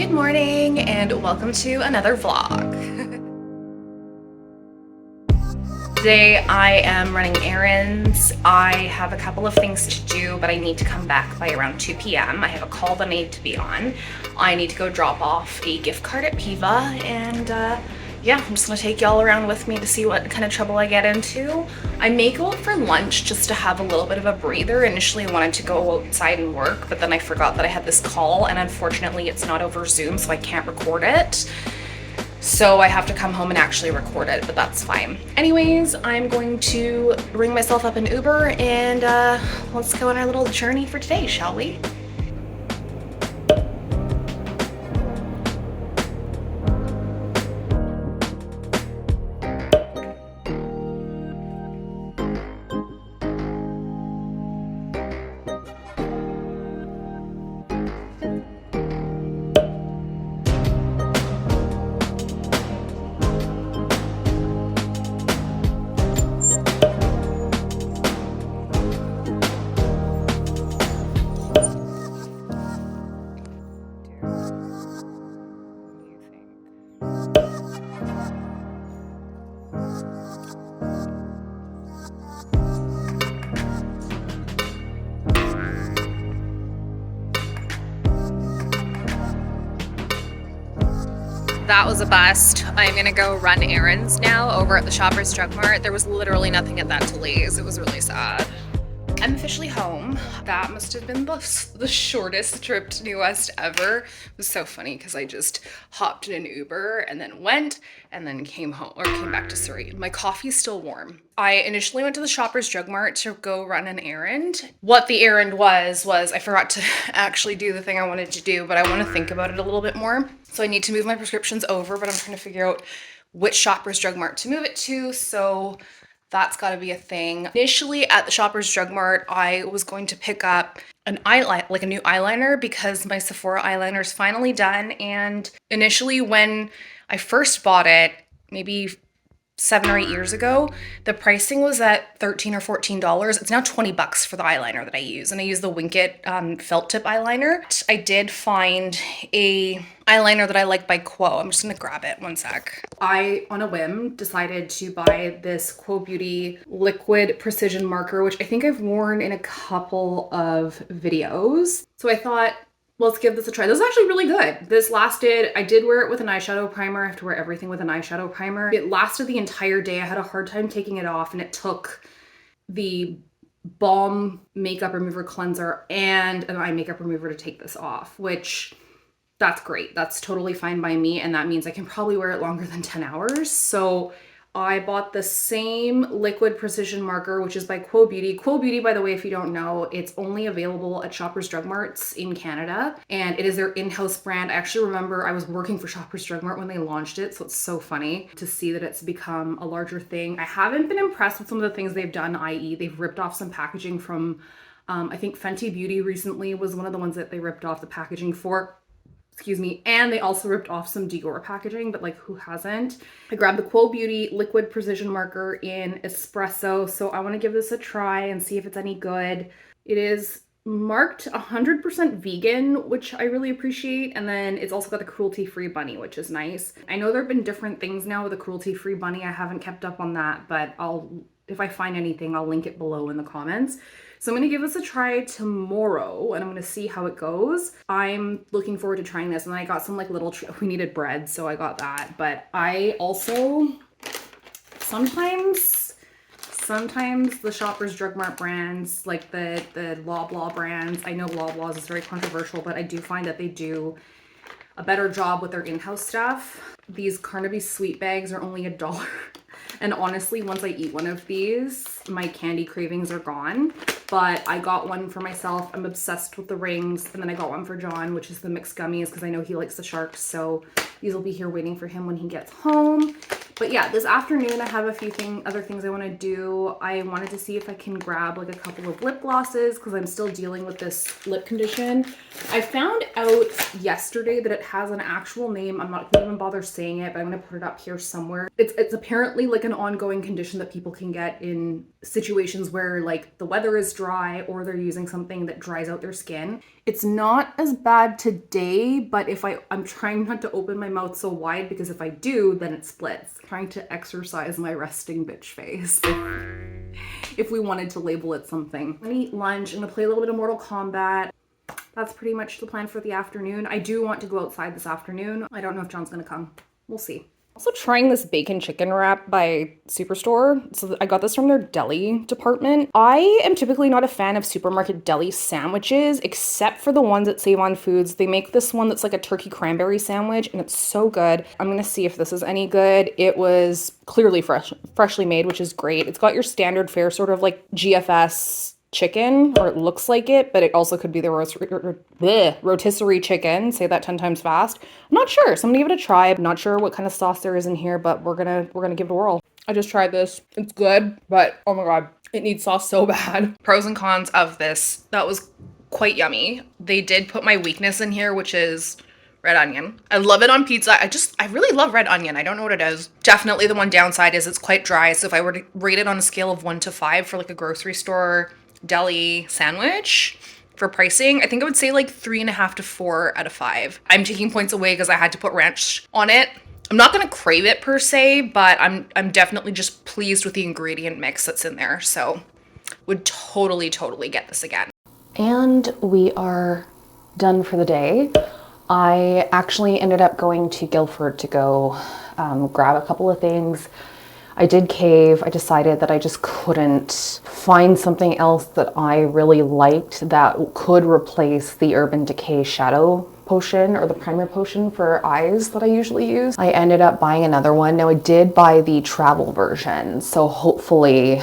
Good morning and welcome to another vlog. Today I am running errands. I have a couple of things to do, but I need to come back by around 2 p.m. I have a call that I need to be on. I need to go drop off a gift card at Piva, and yeah, I'm just gonna take y'all around with me to see what kind of trouble I get into. I may go out for lunch just to have a little bit of a breather. Initially I wanted to go outside and work, but then I forgot that I had this call, and unfortunately it's not over Zoom, so I can't record it. So I have to come home and actually record it, but that's fine. Anyways, I'm going to ring myself up an Uber and let's go on our little journey for today, shall we? That was a bust. I'm gonna go run errands now over at the Shoppers Drug Mart. There was literally nothing at that Talize. It was really sad. I'm officially home. That must have been the shortest trip to New West ever. It was so funny because I just hopped in an Uber and then went and then came home or came back to Surrey. My coffee's still warm. I initially went to the Shoppers Drug Mart to go run an errand. What the errand was I forgot to actually do the thing I wanted to do, but I want to think about it a little bit more. So I need to move my prescriptions over, but I'm trying to figure out which Shoppers Drug Mart to move it to. So that's got to be a thing. Initially at the Shoppers Drug Mart, I was going to pick up an eyeliner, like a new eyeliner, because my Sephora eyeliner is finally done. And initially when I first bought it, maybe 7 or 8 years ago, the pricing was at $13 or $14. It's now $20 for the eyeliner that I use, and I use the Winkit felt tip eyeliner. I did find a eyeliner that I like by Quo. I'm just gonna grab it, one sec. I, on a whim, decided to buy this Quo Beauty liquid precision marker, which I think I've worn in a couple of videos. So I thought, let's give this a try. This is actually really good. This lasted, I did wear it with an eyeshadow primer. I have to wear everything with an eyeshadow primer. It lasted the entire day. I had a hard time taking it off, and it took the balm makeup remover cleanser and an eye makeup remover to take this off, which that's great. That's totally fine by me. And that means I can probably wear it longer than 10 hours. So I bought the same liquid precision marker, which is by Quo Beauty. Quo Beauty, by the way, if you don't know, it's only available at Shoppers Drug Marts in Canada, and it is their in-house brand. I actually remember I was working for Shoppers Drug Mart when they launched it, so it's so funny to see that it's become a larger thing. I haven't been impressed with some of the things they've done, i.e. they've ripped off some packaging from, I think Fenty Beauty recently was one of the ones that they ripped off the packaging for. Excuse me, and they also ripped off some Dior packaging, but like, who hasn't? I grabbed the Quo Beauty liquid precision marker in espresso, so I want to give this a try and see if it's any good. It is marked 100% vegan, which I really appreciate, and then it's also got the cruelty-free bunny, which is nice. I know there have been different things now with the cruelty-free bunny. I haven't kept up on that, but if I find anything, I'll link it below in the comments. So I'm going to give this a try tomorrow, and I'm going to see how it goes. I'm looking forward to trying this. And then I got some like little, we needed bread, so I got that. But I also, sometimes the Shoppers Drug Mart brands, like the Loblaw brands, I know Loblaws is very controversial, but I do find that they do a better job with their in-house stuff. These Carnivore sweet bags are only $1. And honestly, once I eat one of these, my candy cravings are gone. But I got one for myself. I'm obsessed with the rings. And then I got one for John, which is the mixed gummies, because I know he likes the sharks. So these will be here waiting for him when he gets home. But yeah, this afternoon I have a few other things I want to do. I wanted to see if I can grab like a couple of lip glosses because I'm still dealing with this lip condition. I found out yesterday that it has an actual name. I'm not gonna even bother saying it, but I'm gonna put it up here somewhere. It's apparently like an ongoing condition that people can get in situations where like the weather is dry or they're using something that dries out their skin. It's not as bad today, but if I'm trying not to open my mouth so wide because if I do, then it splits. Trying to exercise my resting bitch face. If we wanted to label it something. I'm gonna eat lunch. I'm gonna play a little bit of Mortal Kombat. That's pretty much the plan for the afternoon. I do want to go outside this afternoon. I don't know if John's gonna come. We'll see. Also trying this bacon chicken wrap by Superstore. So I got this from their deli department. I am typically not a fan of supermarket deli sandwiches, except for the ones at Save On Foods. They make this one that's like a turkey cranberry sandwich, and it's so good. I'm gonna see if this is any good. It was clearly freshly made, which is great. It's got your standard fare, sort of like GFS chicken, or it looks like it, but it also could be the rotisserie chicken. Say that 10 times fast. I'm not sure, so I'm gonna give it a try. I'm not sure what kind of sauce there is in here, but we're gonna give it a whirl. I just tried this. It's good, but oh my god, it needs sauce so bad. Pros and cons of this. That was quite yummy. They did put my weakness in here, which is red onion. I love it on pizza. I really love red onion. I don't know what it is. Definitely the one downside is it's quite dry. So if I were to rate it on a scale of 1 to 5 for like a grocery store deli sandwich for pricing, I think I would say like 3.5 to 4 out of 5. I'm taking points away because I had to put ranch on it. I'm not gonna crave it per se, but I'm definitely just pleased with the ingredient mix that's in there. So would totally get this again. And we are done for the day. I actually ended up going to Guildford to go grab a couple of things. I did cave. I decided that I just couldn't find something else that I really liked that could replace the Urban Decay Shadow Potion or the primer potion for eyes that I usually use. I ended up buying another one. Now I did buy the travel version, so hopefully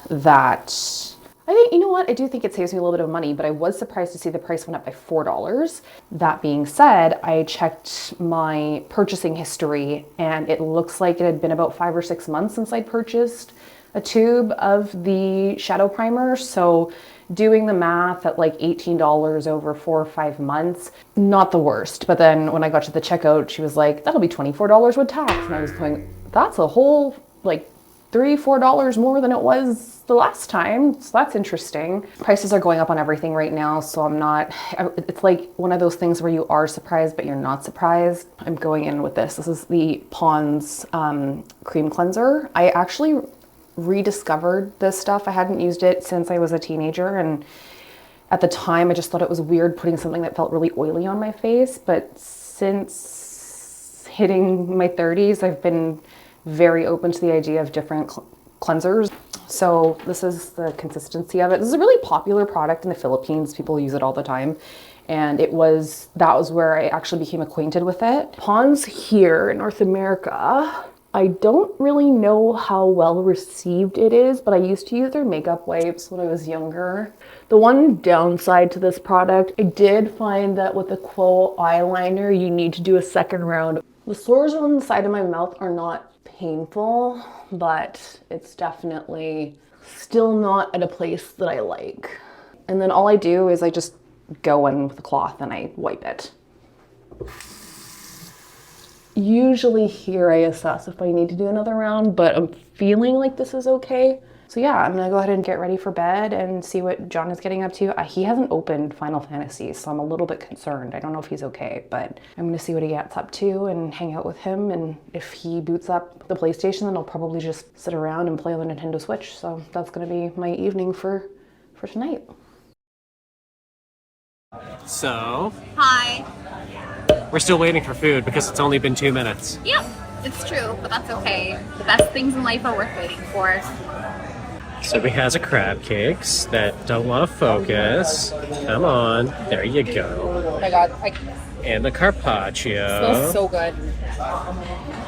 that... I think, you know what, I do think it saves me a little bit of money, but I was surprised to see the price went up by $4. That being said, I checked my purchasing history and it looks like it had been about 5 or 6 months since I'd purchased a tube of the shadow primer. So doing the math at like $18 over 4 or 5 months, not the worst. But then when I got to the checkout, she was like, that'll be $24 with tax. And I was going, that's a whole like $3-4 more than it was the last time, so that's interesting. Prices are going up on everything right now, so it's like one of those things where you are surprised but you're not surprised. I'm going in with this. This is the Pond's cream cleanser. I actually rediscovered this stuff. I hadn't used it since I was a teenager, and at the time I just thought it was weird putting something that felt really oily on my face, but since hitting my 30s I've been very open to the idea of different cleansers. So this is the consistency of it. This is a really popular product in the Philippines. People use it all the time. And that was where I actually became acquainted with it. Pond's here in North America. I don't really know how well received it is, but I used to use their makeup wipes when I was younger. The one downside to this product, I did find that with the Quo eyeliner, you need to do a second round. The sores on the side of my mouth are not painful, but it's definitely still not at a place that I like. And then all I do is I just go in with a cloth and I wipe it. Usually here I assess if I need to do another round, but I'm feeling like this is okay. So yeah, I'm gonna go ahead and get ready for bed and see what John is getting up to. He hasn't opened Final Fantasy, so I'm a little bit concerned. I don't know if he's okay, but I'm gonna see what he gets up to and hang out with him. And if he boots up the PlayStation, then I'll probably just sit around and play on the Nintendo Switch. So that's gonna be my evening for tonight. So, Hi. we're still waiting for food because it's only been 2 minutes. Yep, it's true, but that's okay. The best things in life are worth waiting for. Sophie has a crab cakes that don't want to focus. Come on, there you go. Oh my god, And the carpaccio. smells so good.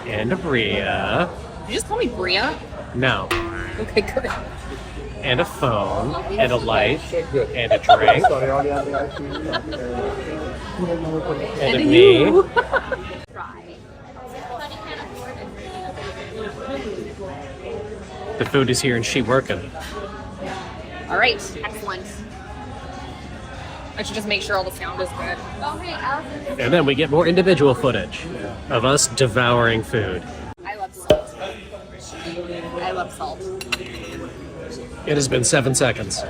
And a bria. Did you just call me Bria? No. Okay, good. And a phone. And a light. And a drink. And a me. The food is here and she working. All right. Excellent. I should just make sure all the sound is good. Oh, hey, Allison. And then we get more individual footage of us devouring food. I love salt. I love salt. It has been 7 seconds.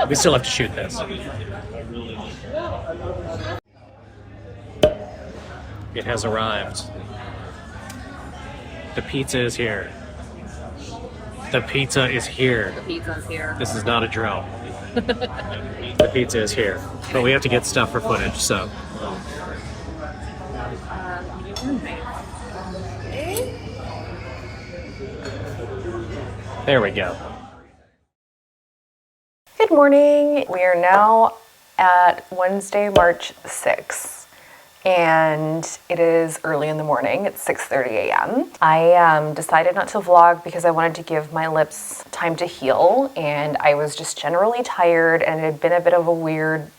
We still have to shoot this. It has arrived. The pizza is here. The pizza is here. The pizza's here. This is not a drill. The pizza is here. But we have to get stuff for footage, so. There we go. Good morning. We are now at Wednesday, March 6th. And it is early in the morning. It's 6:30 a.m. I decided not to vlog because I wanted to give my lips time to heal, and I was just generally tired, and it had been a bit of a weird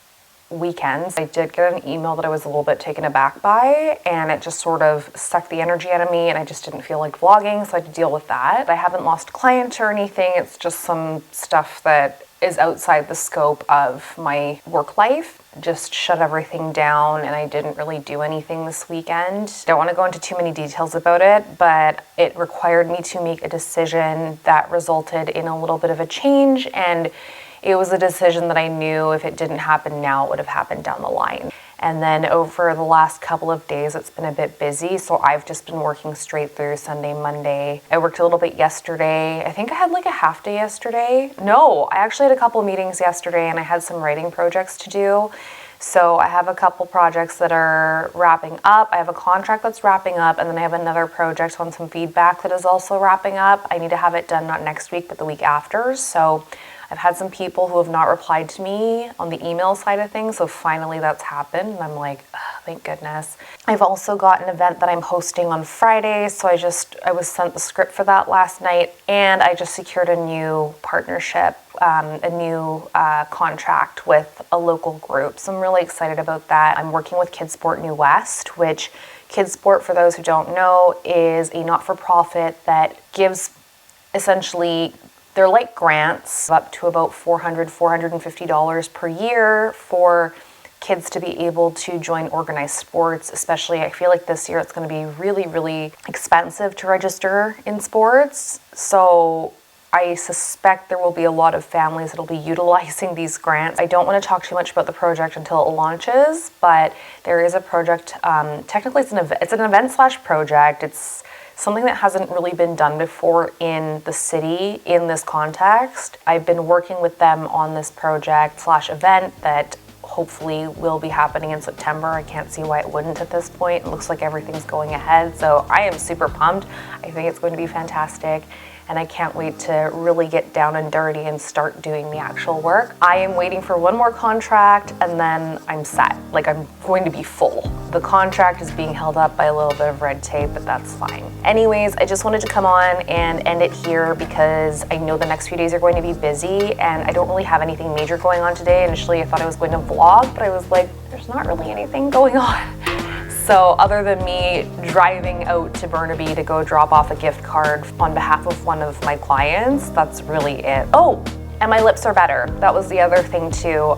weekend. I did get an email that I was a little bit taken aback by, and it just sort of sucked the energy out of me, and I just didn't feel like vlogging, so I had to deal with that. I haven't lost clients or anything. It's just some stuff that is outside the scope of my work life. Just shut everything down, and I didn't really do anything this weekend. Don't want to go into too many details about it, but it required me to make a decision that resulted in a little bit of a change, and it was a decision that I knew if it didn't happen now, it would have happened down the line. And then over the last couple of days, it's been a bit busy, so I've just been working straight through Sunday, Monday. I worked a little bit yesterday. I think I had like a half day yesterday. No, I actually had a couple meetings yesterday, and I had some writing projects to do. So I have a couple projects that are wrapping up. I have a contract that's wrapping up, and then I have another project on some feedback that is also wrapping up. I need to have it done not next week, but the week after. So I've had some people who have not replied to me on the email side of things, so finally that's happened, and I'm like, oh, thank goodness. I've also got an event that I'm hosting on Friday, so I was sent the script for that last night, and I just secured a new partnership, a new contract with a local group, so I'm really excited about that. I'm working with KidSport New West, which KidSport, for those who don't know, is a not-for-profit that gives essentially, they're like grants up to about $400, $450 per year for kids to be able to join organized sports. Especially, I feel like this year it's going to be really, really expensive to register in sports. So I suspect there will be a lot of families that will be utilizing these grants. I don't want to talk too much about the project until it launches, but there is a project. Technically, it's an event/project. It's something that hasn't really been done before in the city in this context. I've been working with them on this project/event that hopefully will be happening in September. I can't see why it wouldn't at this point. It looks like everything's going ahead, so I am super pumped. I think it's going to be fantastic, and I can't wait to really get down and dirty and start doing the actual work. I am waiting for one more contract, and then I'm set. Like, I'm going to be full. The contract is being held up by a little bit of red tape, but that's fine. Anyways, I just wanted to come on and end it here because I know the next few days are going to be busy, and I don't really have anything major going on today. Initially, I thought I was going to vlog, but I was like, there's not really anything going on. So other than me driving out to Burnaby to go drop off a gift card on behalf of one of my clients, that's really it. Oh, and my lips are better. That was the other thing too.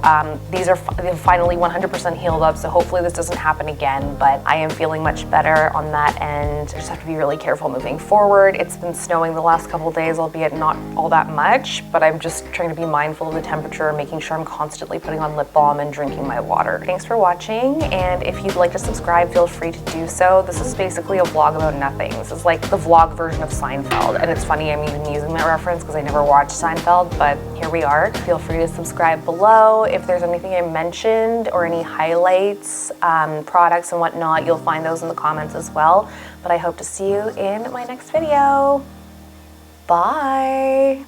These are finally 100% healed up, so hopefully this doesn't happen again, but I am feeling much better on that end. I just have to be really careful moving forward. It's been snowing the last couple of days, albeit not all that much, but I'm just trying to be mindful of the temperature, making sure I'm constantly putting on lip balm and drinking my water. Thanks for watching, and if you'd like to subscribe, feel free to do so. This is basically a vlog about nothing. This is like the vlog version of Seinfeld, and it's funny I'm even using that reference because I never watched Seinfeld, but here we are. Feel free to subscribe below. If there's anything I mentioned or any highlights, products and whatnot, you'll find those in the comments as well. But I hope to see you in my next video. Bye.